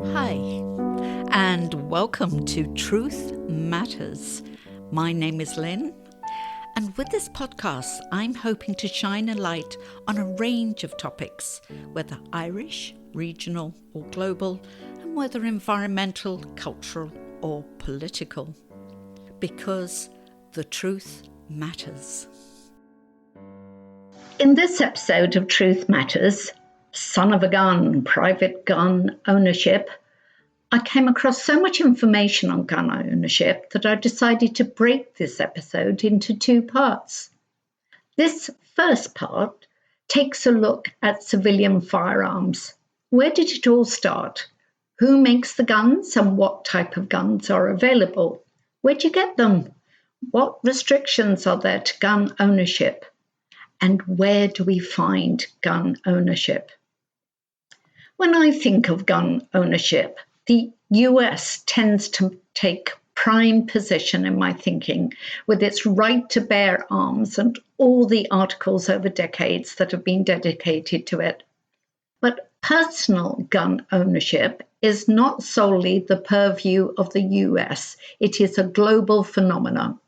Hi, and welcome to Truth Matters. My name is Lynn, and with this podcast, I'm hoping to shine a light on a range of topics, whether Irish, regional, or global, and whether environmental, cultural, or political. Because the truth matters. In this episode of Truth Matters, Son of a Gun, Private Gun Ownership, I came across so much information on gun ownership that I decided to break this episode into two parts. This first part takes a look at civilian firearms. Where did it all start? Who makes the guns and what type of guns are available? Where do you get them? What restrictions are there to gun ownership? And where do we find gun ownership? When I think of gun ownership, the US tends to take prime position in my thinking with its right to bear arms and all the articles over decades that have been dedicated to it. But personal gun ownership is not solely the purview of the US, it is a global phenomenon.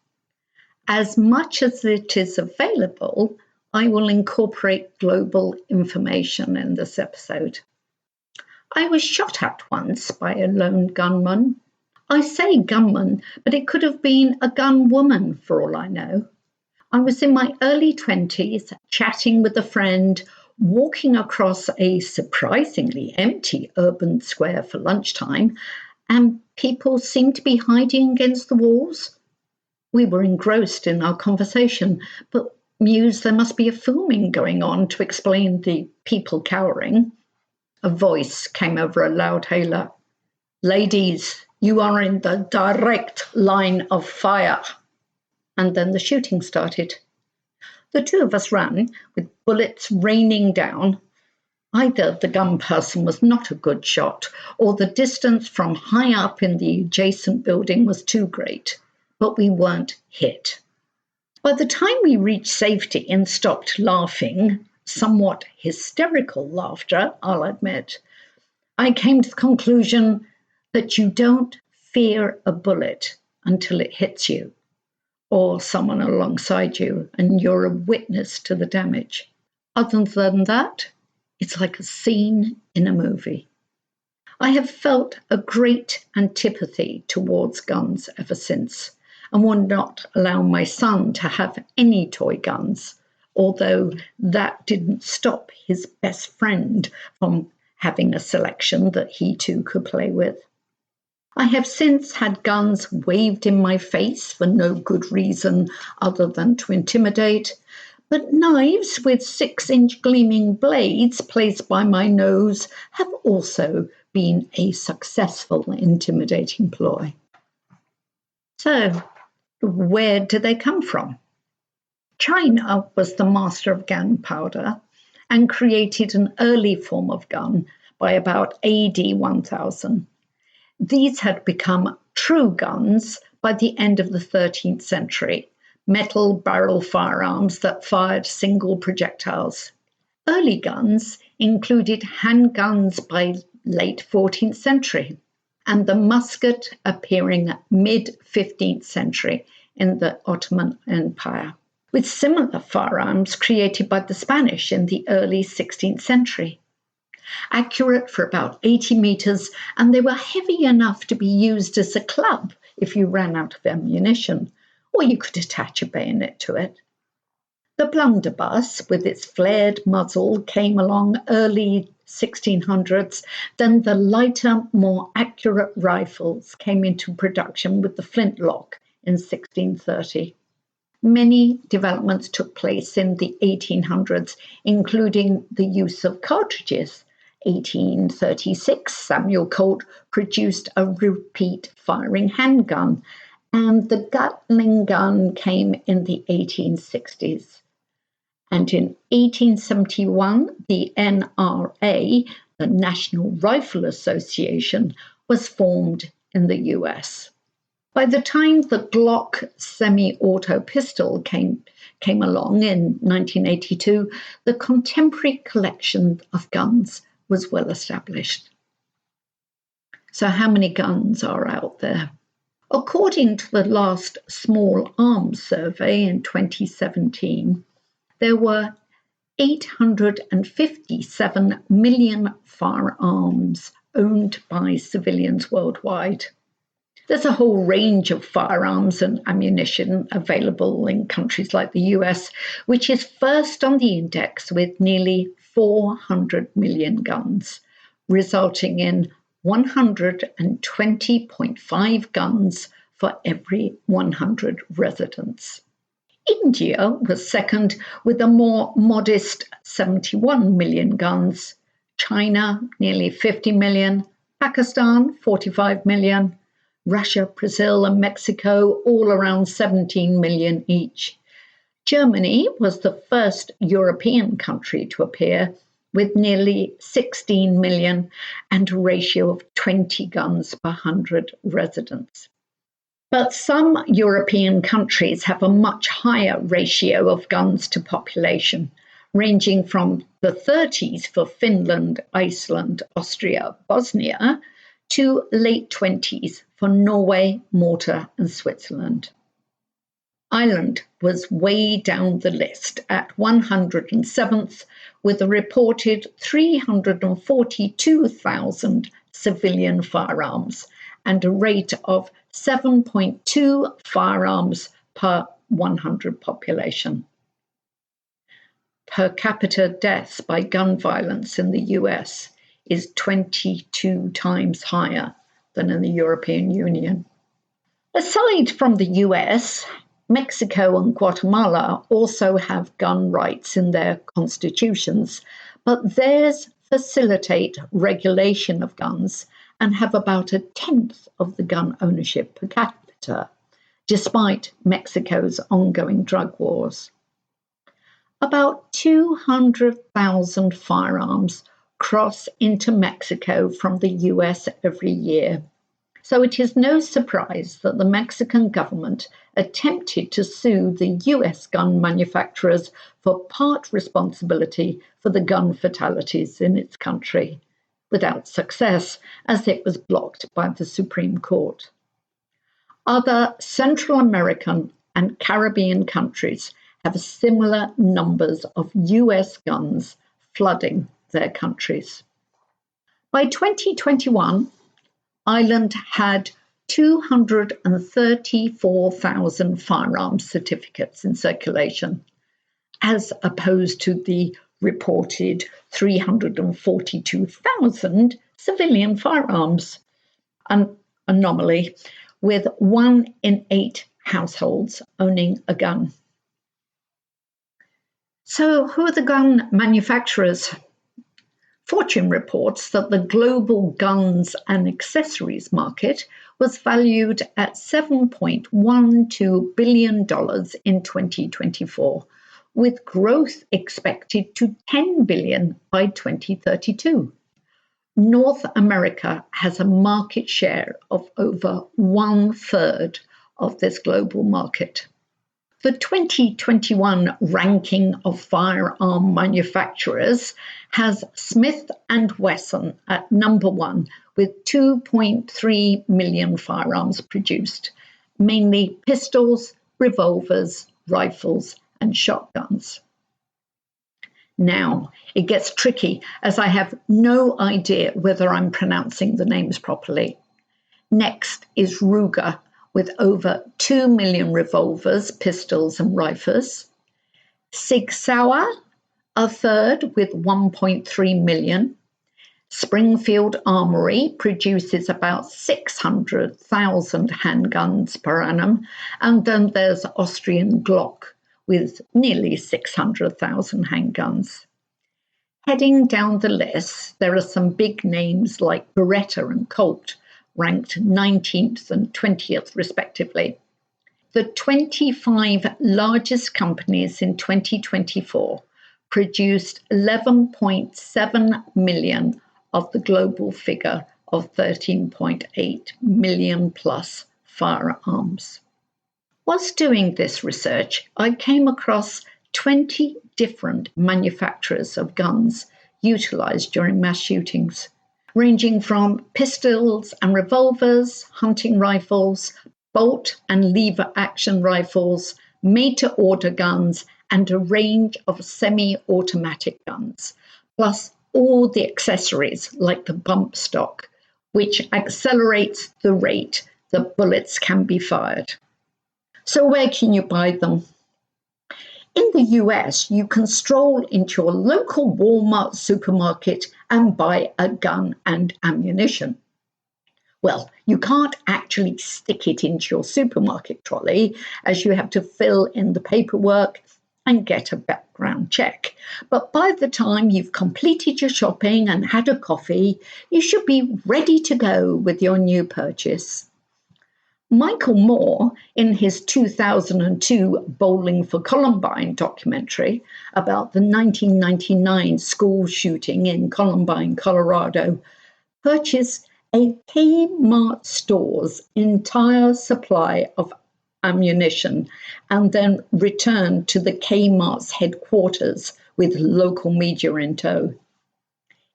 As much as it is available, I will incorporate global information in this episode. I was shot at once by a lone gunman. I say gunman, but it could have been a gun woman for all I know. I was in my early 20s, chatting with a friend, walking across a surprisingly empty urban square for lunchtime, and people seemed to be hiding against the walls. We were engrossed in our conversation, but mused there must be a filming going on to explain the people cowering. A voice came over a loud hailer. "Ladies, you are in the direct line of fire." And then the shooting started. The two of us ran, with bullets raining down. Either the gun person was not a good shot, or the distance from high up in the adjacent building was too great, but we weren't hit. By the time we reached safety and stopped laughing, somewhat hysterical laughter, I'll admit, I came to the conclusion that you don't fear a bullet until it hits you, or someone alongside you, and you're a witness to the damage. Other than that, it's like a scene in a movie. I have felt a great antipathy towards guns ever since, and would not allow my son to have any toy guns, although that didn't stop his best friend from having a selection that he too could play with. I have since had guns waved in my face for no good reason other than to intimidate, but knives with 6-inch gleaming blades placed by my nose have also been a successful intimidating ploy. So, where do they come from? China was the master of gunpowder and created an early form of gun by about AD 1000. These had become true guns by the end of the 13th century, metal barrel firearms that fired single projectiles. Early guns included handguns by late 14th century, and the musket appearing mid-15th century in the Ottoman Empire, with similar firearms created by the Spanish in the early 16th century. Accurate for about 80 meters, and they were heavy enough to be used as a club if you ran out of ammunition, or you could attach a bayonet to it. The blunderbuss, with its flared muzzle, came along early 1600s. Then the lighter, more accurate rifles came into production with the flintlock in 1630. Many developments took place in the 1800s, including the use of cartridges. 1836, Samuel Colt produced a repeat-firing handgun, and the Gatling gun came in the 1860s. And in 1871, the NRA, the National Rifle Association, was formed in the US. By the time the Glock semi-auto pistol came along in 1982, the contemporary collection of guns was well established. So how many guns are out there? According to the last Small Arms Survey in 2017, there were 857 million firearms owned by civilians worldwide. There's a whole range of firearms and ammunition available in countries like the US, which is first on the index with nearly 400 million guns, resulting in 120.5 guns for every 100 residents. India was second with a more modest 71 million guns, China nearly 50 million, Pakistan 45 million, Russia, Brazil, and Mexico all around 17 million each. Germany was the first European country to appear with nearly 16 million and a ratio of 20 guns per 100 residents. But some European countries have a much higher ratio of guns to population, ranging from the 30s for Finland, Iceland, Austria, Bosnia, to late 20s for Norway, Malta, and Switzerland. Ireland was way down the list at 107th, with a reported 342,000 civilian firearms and a rate of 7.2 firearms per 100 population. Per capita deaths by gun violence in the US is 22 times higher than in the European Union. Aside from the US, Mexico and Guatemala also have gun rights in their constitutions, but theirs facilitate regulation of guns and have about a tenth of the gun ownership per capita, despite Mexico's ongoing drug wars. About 200,000 firearms cross into Mexico from the US every year. So it is no surprise that the Mexican government attempted to sue the US gun manufacturers for part responsibility for the gun fatalities in its country, without success, as it was blocked by the Supreme Court. Other Central American and Caribbean countries have similar numbers of US guns flooding their countries. By 2021, Ireland had 234,000 firearms certificates in circulation, as opposed to the reported 342,000 civilian firearms, an anomaly, with 1 in 8 households owning a gun. So, who are the gun manufacturers? Fortune reports that the global guns and accessories market was valued at $7.12 billion in 2024, with growth expected to $10 billion by 2032. North America has a market share of over 1/3 of this global market. The 2021 ranking of firearm manufacturers has Smith & Wesson at number 1 with 2.3 million firearms produced, mainly pistols, revolvers, rifles, and shotguns. Now, it gets tricky as I have no idea whether I'm pronouncing the names properly. Next is Ruger, with over 2 million revolvers, pistols, and rifles. Sig Sauer, a third with 1.3 million. Springfield Armory produces about 600,000 handguns per annum. And then there's Austrian Glock with nearly 600,000 handguns. Heading down the list, there are some big names like Beretta and Colt, ranked 19th and 20th respectively. The 25 largest companies in 2024 produced 11.7 million of the global figure of 13.8 million plus firearms. Whilst doing this research, I came across 20 different manufacturers of guns utilized during mass shootings. ranging from pistols and revolvers, hunting rifles, bolt and lever action rifles, made-to-order guns, and a range of semi-automatic guns, plus all the accessories like the bump stock, which accelerates the rate that bullets can be fired. So where can you buy them? In the US, you can stroll into your local Walmart supermarket and buy a gun and ammunition. Well, you can't actually stick it into your supermarket trolley, as you have to fill in the paperwork and get a background check. But by the time you've completed your shopping and had a coffee, you should be ready to go with your new purchase. Michael Moore, in his 2002 Bowling for Columbine documentary about the 1999 school shooting in Columbine, Colorado, purchased a Kmart store's entire supply of ammunition and then returned to the Kmart's headquarters with local media in tow.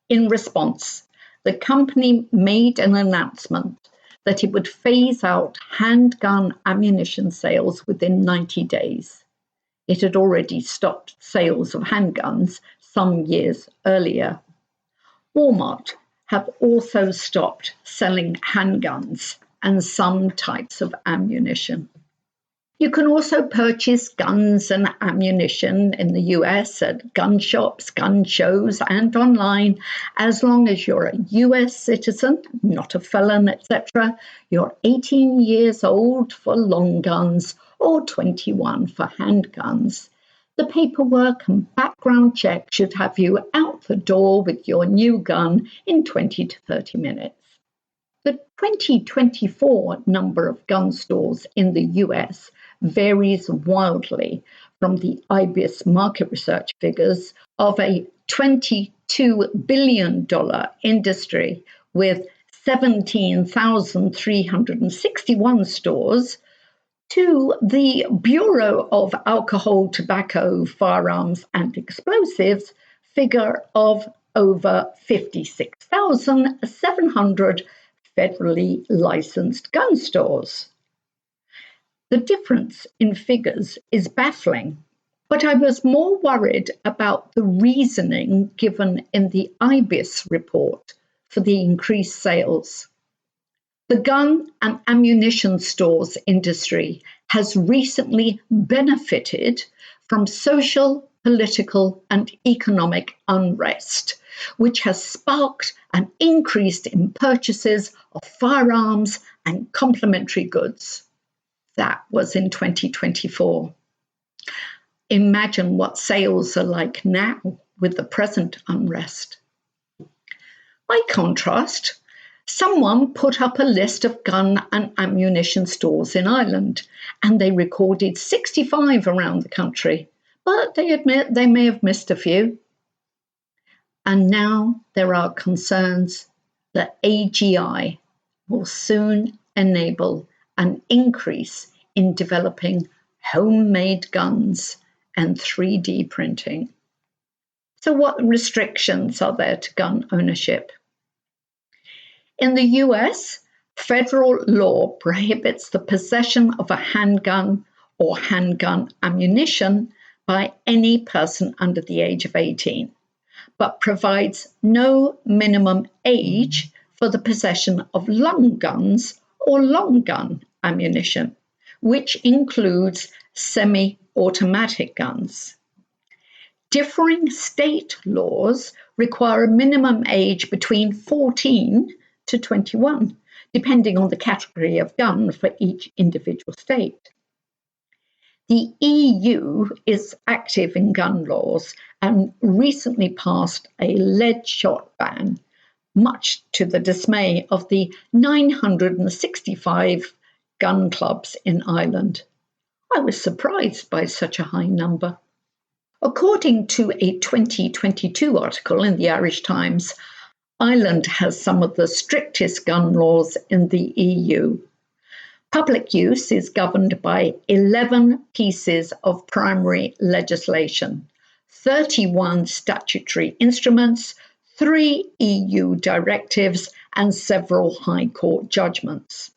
In response, the company made an announcement that it would phase out handgun ammunition sales within 90 days. It had already stopped sales of handguns some years earlier. Walmart have also stopped selling handguns and some types of ammunition. You can also purchase guns and ammunition in the US at gun shops, gun shows, and online, as long as you're a US citizen, not a felon, etc. You're 18 years old for long guns or 21 for handguns. The paperwork and background check should have you out the door with your new gun in 20 to 30 minutes. The 2024 number of gun stores in the US varies wildly from the IBIS market research figures of a $22 billion industry with 17,361 stores to the Bureau of Alcohol, Tobacco, Firearms and Explosives figure of over 56,700 federally licensed gun stores. The difference in figures is baffling, but I was more worried about the reasoning given in the IBIS report for the increased sales. The gun and ammunition stores industry has recently benefited from social, political, and economic unrest, which has sparked an increase in purchases of firearms and complementary goods. That was in 2024. Imagine what sales are like now with the present unrest. By contrast, someone put up a list of gun and ammunition stores in Ireland, and they recorded 65 around the country, but they admit they may have missed a few. And now there are concerns that AGI will soon enable an increase in developing homemade guns and 3D printing. So what restrictions are there to gun ownership? In the US, federal law prohibits the possession of a handgun or handgun ammunition by any person under the age of 18, but provides no minimum age for the possession of long guns or long gun ammunition, which includes semi-automatic guns. Differing state laws require a minimum age between 14 to 21, depending on the category of gun for each individual state. The EU is active in gun laws and recently passed a lead shot ban, much to the dismay of the 965 gun clubs in Ireland. I was surprised by such a high number. According to a 2022 article in the Irish Times, Ireland has some of the strictest gun laws in the EU. Public use is governed by 11 pieces of primary legislation, 31 statutory instruments, 3 EU directives, and several High Court judgments.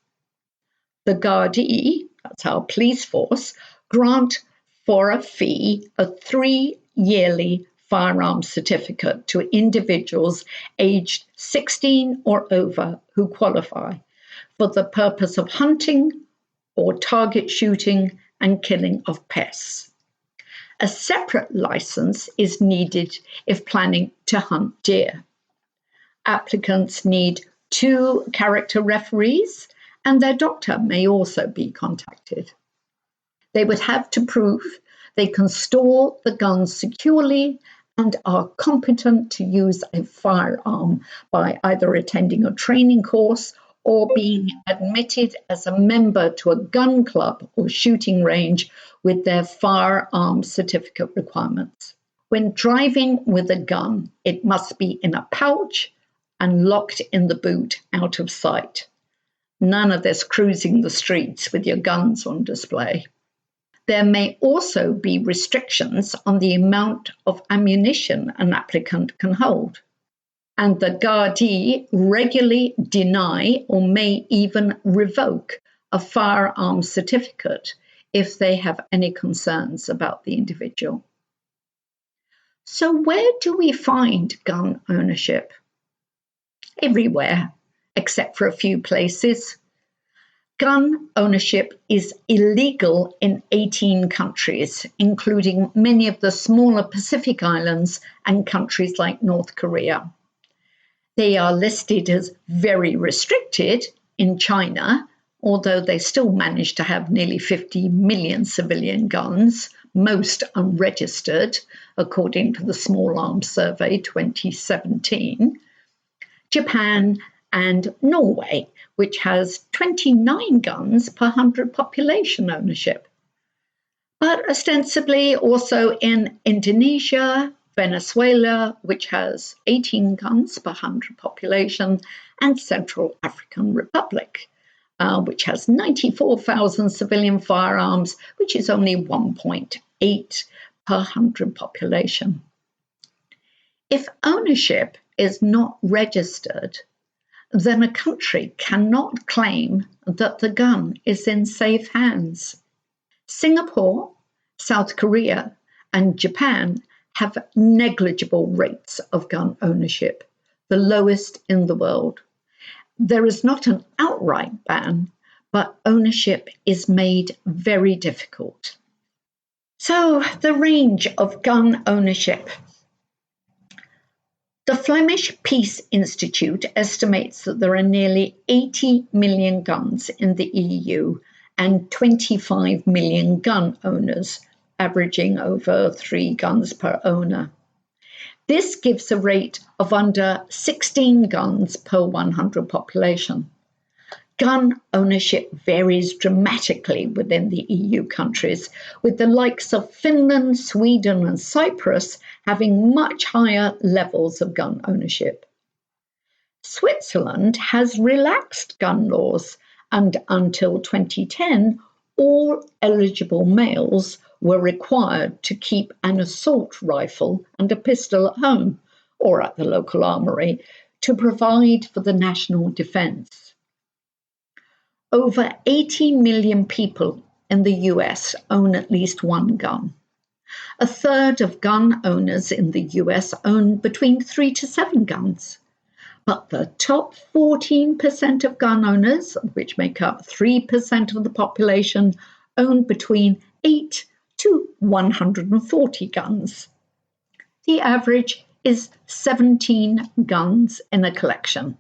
The Gardaí, that's our police force, grant for a fee a 3-yearly firearms certificate to individuals aged 16 or over who qualify for the purpose of hunting or target shooting and killing of pests. A separate license is needed if planning to hunt deer. Applicants need 2 character referees, and their doctor may also be contacted. They would have to prove they can store the guns securely and are competent to use a firearm by either attending a training course or being admitted as a member to a gun club or shooting range with their firearm certificate requirements. When driving with a gun, it must be in a pouch and locked in the boot out of sight. None of this cruising the streets with your guns on display. There may also be restrictions on the amount of ammunition an applicant can hold. And the Gardaí regularly deny or may even revoke a firearms certificate if they have any concerns about the individual. So where do we find gun ownership? Everywhere, except for a few places. Gun ownership is illegal in 18 countries, including many of the smaller Pacific islands and countries like North Korea. They are listed as very restricted in China, although they still manage to have nearly 50 million civilian guns, most unregistered, according to the Small Arms Survey 2017. Japan and Norway, which has 29 guns per 100 population ownership. But ostensibly also in Indonesia, Venezuela, which has 18 guns per 100 population, and Central African Republic, which has 94,000 civilian firearms, which is only 1.8 per 100 population. If ownership is not registered, then a country cannot claim that the gun is in safe hands. Singapore, South Korea, and Japan have negligible rates of gun ownership, the lowest in the world. There is not an outright ban, but ownership is made very difficult. So, the range of gun ownership. The Flemish Peace Institute estimates that there are nearly 80 million guns in the EU and 25 million gun owners, averaging over 3 guns per owner. This gives a rate of under 16 guns per 100 population. Gun ownership varies dramatically within the EU countries, with the likes of Finland, Sweden, and Cyprus having much higher levels of gun ownership. Switzerland has relaxed gun laws, and until 2010, all eligible males were required to keep an assault rifle and a pistol at home or at the local armory to provide for the national defense. Over 80 million people in the US own at least one gun. A third of gun owners in the US own between 3 to 7 guns. But the top 14% of gun owners, which make up 3% of the population, own between 8 to 140 guns. The average is 17 guns in a collection.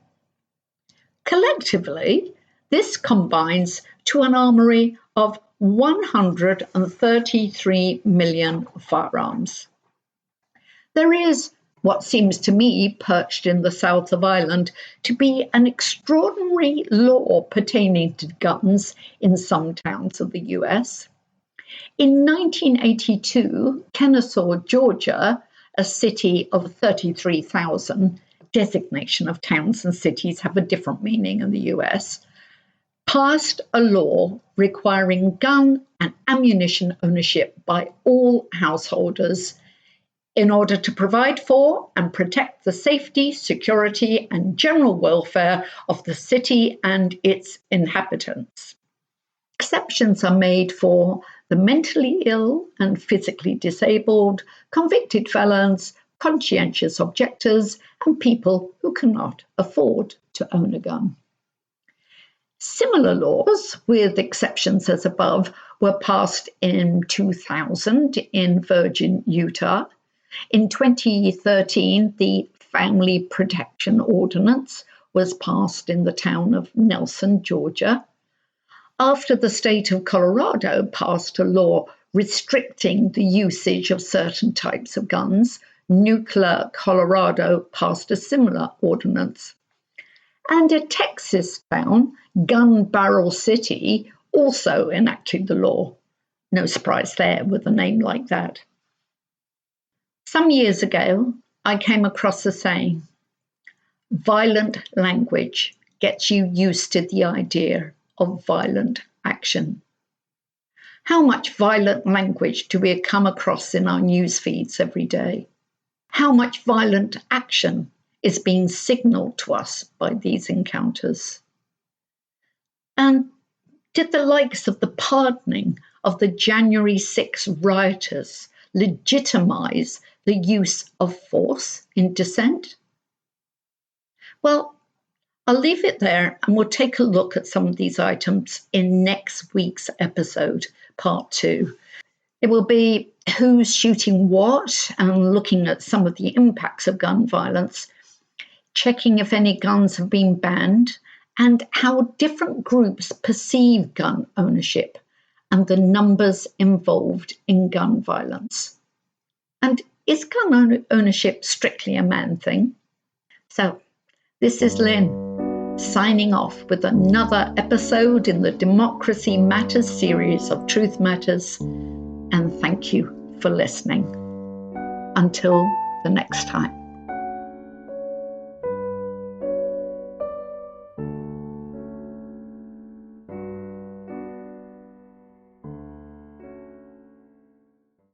Collectively, this combines to an armory of 133 million firearms. There is what seems to me, perched in the south of Ireland, to be an extraordinary law pertaining to guns in some towns of the US. In 1982, Kennesaw, Georgia, a city of 33,000, designation of towns and cities have a different meaning in the US, passed a law requiring gun and ammunition ownership by all householders in order to provide for and protect the safety, security, and general welfare of the city and its inhabitants. Exceptions are made for the mentally ill and physically disabled, convicted felons, conscientious objectors, and people who cannot afford to own a gun. Similar laws, with exceptions as above, were passed in 2000 in Virgin, Utah. In 2013, the Family Protection Ordinance was passed in the town of Nelson, Georgia. After the state of Colorado passed a law restricting the usage of certain types of guns, Nuclear Colorado passed a similar ordinance. And a Texas town, Gun Barrel City, also enacted the law. No surprise there with a name like that. Some years ago, I came across a saying, violent language gets you used to the idea of violent action. How much violent language do we come across in our news feeds every day? How much violent action is being signaled to us by these encounters? And did the likes of the pardoning of the January 6 rioters legitimize the use of force in dissent? Well, I'll leave it there and we'll take a look at some of these items in next week's episode, part 2. It will be who's shooting what and looking at some of the impacts of gun violence, checking if any guns have been banned, and how different groups perceive gun ownership and the numbers involved in gun violence. And is gun ownership strictly a man thing? So, this is Lynn, signing off with another episode in the Democracy Matters series of Truth Matters, and thank you for listening. Until the next time.